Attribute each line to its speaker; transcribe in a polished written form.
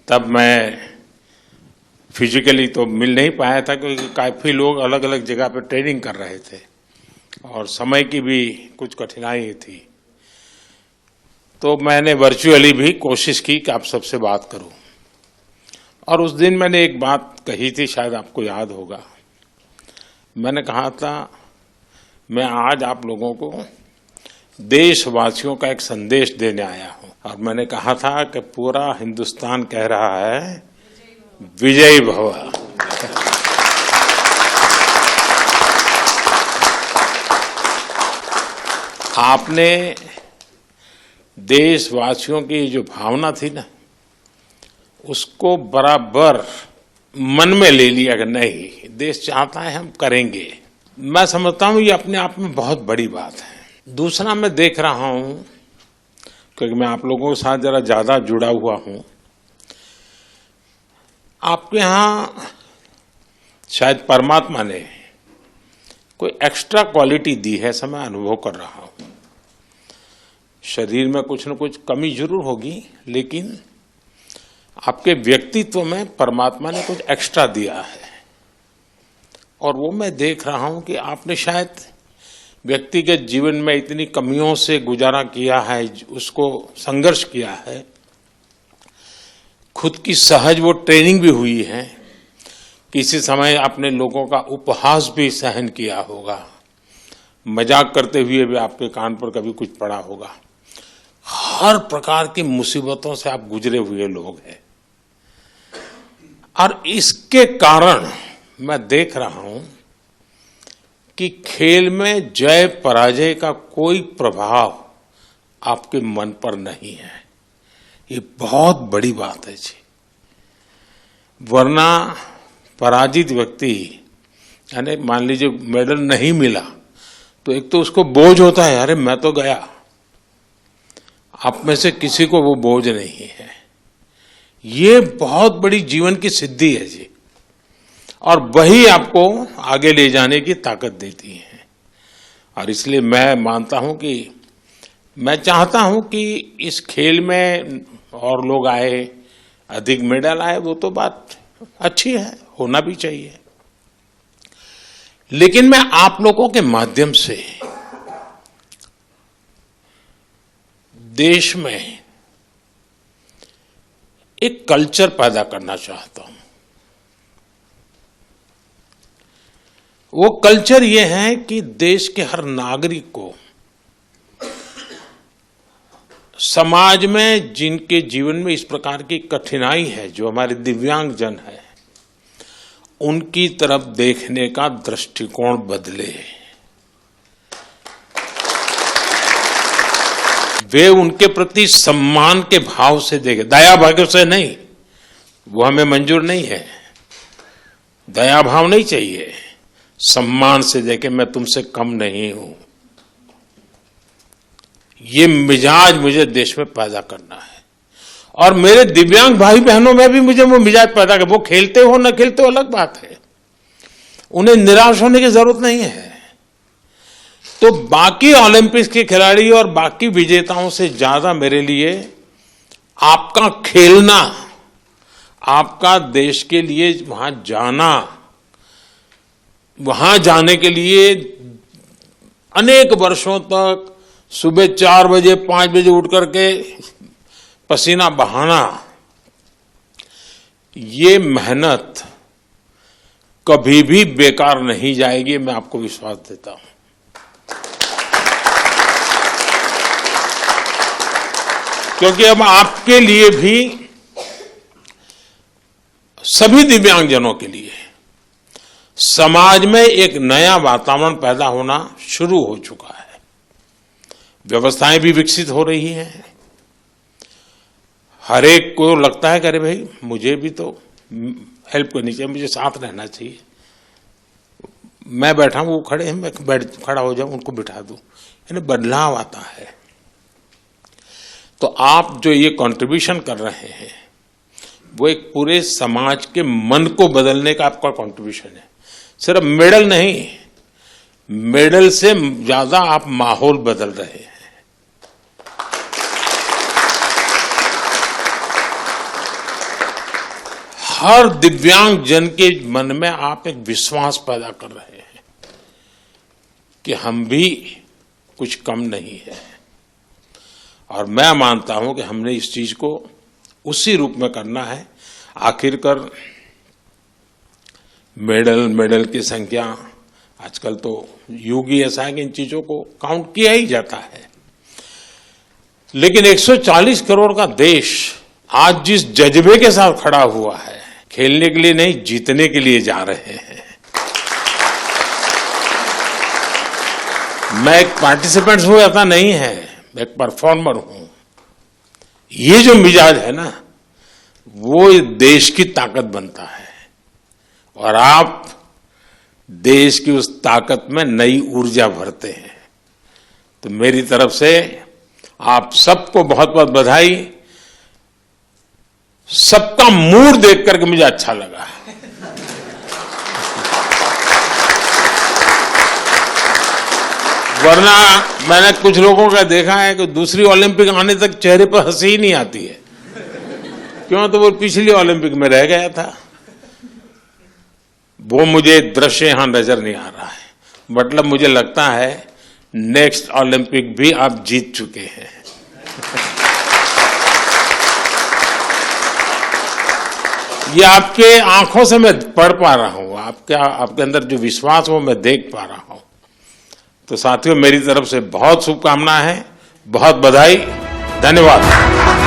Speaker 1: तब मैं फिजिकली तो मिल नहीं पाया था क्योंकि काफ़ी लोग अलग अलग जगह पर ट्रेनिंग कर रहे थे और समय की भी कुछ कठिनाई थी। तो मैंने वर्चुअली भी कोशिश की कि आप सबसे बात करूं। और उस दिन मैंने एक बात कही थी, शायद आपको याद होगा। मैंने कहा था मैं आज आप लोगों को देशवासियों का एक संदेश देने आया हूं। और मैंने कहा था कि पूरा हिंदुस्तान कह रहा है विजयी भव। आपने देशवासियों की जो भावना थी ना, उसको बराबर मन में ले लिया कि नहीं, देश चाहता है हम करेंगे। मैं समझता हूं ये अपने आप में बहुत बड़ी बात है। दूसरा, मैं देख रहा हूं क्योंकि मैं आप लोगों के साथ जरा ज्यादा जुड़ा हुआ हूं, आपके यहां शायद परमात्मा ने कोई एक्स्ट्रा क्वालिटी दी है, ऐसा मैं अनुभव कर रहा हूं। शरीर में कुछ न कुछ कमी जरूर होगी, लेकिन आपके व्यक्तित्व में परमात्मा ने कुछ एक्स्ट्रा दिया है। और वो मैं देख रहा हूं कि आपने शायद व्यक्तिगत जीवन में इतनी कमियों से गुजारा किया है, उसको संघर्ष किया है, खुद की सहज वो ट्रेनिंग भी हुई है। किसी समय आपने लोगों का उपहास भी सहन किया होगा, मजाक करते हुए भी आपके कान पर कभी कुछ पड़ा होगा। हर प्रकार की मुसीबतों से आप गुजरे हुए लोग हैं। और इसके कारण मैं देख रहा हूं कि खेल में जय पराजय का कोई प्रभाव आपके मन पर नहीं है। ये बहुत बड़ी बात है जी। वरना पराजित व्यक्ति, यानी मान लीजिए मेडल नहीं मिला तो एक तो उसको बोझ होता है, अरे मैं तो गया। आप में से किसी को वो बोझ नहीं है। ये बहुत बड़ी जीवन की सिद्धि है जी, और वही आपको आगे ले जाने की ताकत देती है। और इसलिए मैं मानता हूं कि मैं चाहता हूं कि इस खेल में और लोग आए, अधिक मेडल आए, वो तो बात अच्छी है, होना भी चाहिए। लेकिन मैं आप लोगों के माध्यम से देश में एक कल्चर पैदा करना चाहता हूं। वो कल्चर ये है कि देश के हर नागरिक को समाज में जिनके जीवन में इस प्रकार की कठिनाई है, जो हमारे दिव्यांग जन है, उनकी तरफ देखने का दृष्टिकोण बदले। वे उनके प्रति सम्मान के भाव से देखे, दया भाव से नहीं। वो हमें मंजूर नहीं है। दया भाव नहीं चाहिए, सम्मान से देखे, मैं तुमसे कम नहीं हूं। ये मिजाज मुझे देश में पैदा करना है। और मेरे दिव्यांग भाई बहनों में भी मुझे वो मिजाज पैदा कर। वो खेलते हो न खेलते हो अलग बात है, उन्हें निराश होने की जरूरत नहीं है। तो बाकी ओलंपिक्स के खिलाड़ी और बाकी विजेताओं से ज्यादा मेरे लिए आपका खेलना, आपका देश के लिए वहां जाना, वहां जाने के लिए अनेक वर्षों तक सुबह 4 बजे 5 बजे उठ करके पसीना बहाना, ये मेहनत कभी भी बेकार नहीं जाएगी, मैं आपको विश्वास देता हूं। क्योंकि अब आपके लिए भी, सभी दिव्यांगजनों के लिए समाज में एक नया वातावरण पैदा होना शुरू हो चुका है। व्यवस्थाएं भी विकसित हो रही हैं। हर एक को लगता है कि अरे भाई मुझे भी तो हेल्प करनी चाहिए, मुझे साथ रहना चाहिए। मैं बैठा हूं, वो खड़े हैं, मैं खड़ा हो जाऊं, उनको बिठा दूं, यानी बदलाव आता है। तो आप जो ये कंट्रीब्यूशन कर रहे हैं, वो एक पूरे समाज के मन को बदलने का आपका कंट्रीब्यूशन है। सिर्फ मेडल नहीं, मेडल से ज्यादा आप माहौल बदल रहे हैं। हर दिव्यांग जन के मन में आप एक विश्वास पैदा कर रहे हैं कि हम भी कुछ कम नहीं है। और मैं मानता हूं कि हमने इस चीज को उसी रूप में करना है। आखिरकार मेडल की संख्या, आजकल तो युग ही ऐसा है कि इन चीजों को काउंट किया ही जाता है, लेकिन 140 करोड़ का देश आज जिस जज्बे के साथ खड़ा हुआ है, खेलने के लिए नहीं जीतने के लिए जा रहे हैं। मैं एक पार्टिसिपेंट हूं ऐसा नहीं है, मैं एक परफॉर्मर हूं। ये जो मिजाज है ना, वो देश की ताकत बनता है और आप देश की उस ताकत में नई ऊर्जा भरते हैं। तो मेरी तरफ से आप सबको बहुत बहुत बधाई। सबका मूड देख करके मुझे अच्छा लगा। वरना मैंने कुछ लोगों का देखा है कि दूसरी ओलंपिक आने तक चेहरे पर हंसी ही नहीं आती है। क्यों? तो वो पिछली ओलंपिक में रह गया था। वो मुझे दृश्य यहां नजर नहीं आ रहा है। मतलब मुझे लगता है नेक्स्ट ओलंपिक भी आप जीत चुके हैं। ये आपके आंखों से मैं पढ़ पा रहा हूं, आपके अंदर जो विश्वास वो मैं देख पा रहा हूं। तो साथियों, मेरी तरफ से बहुत शुभकामनाएं हैं, बहुत बधाई, धन्यवाद।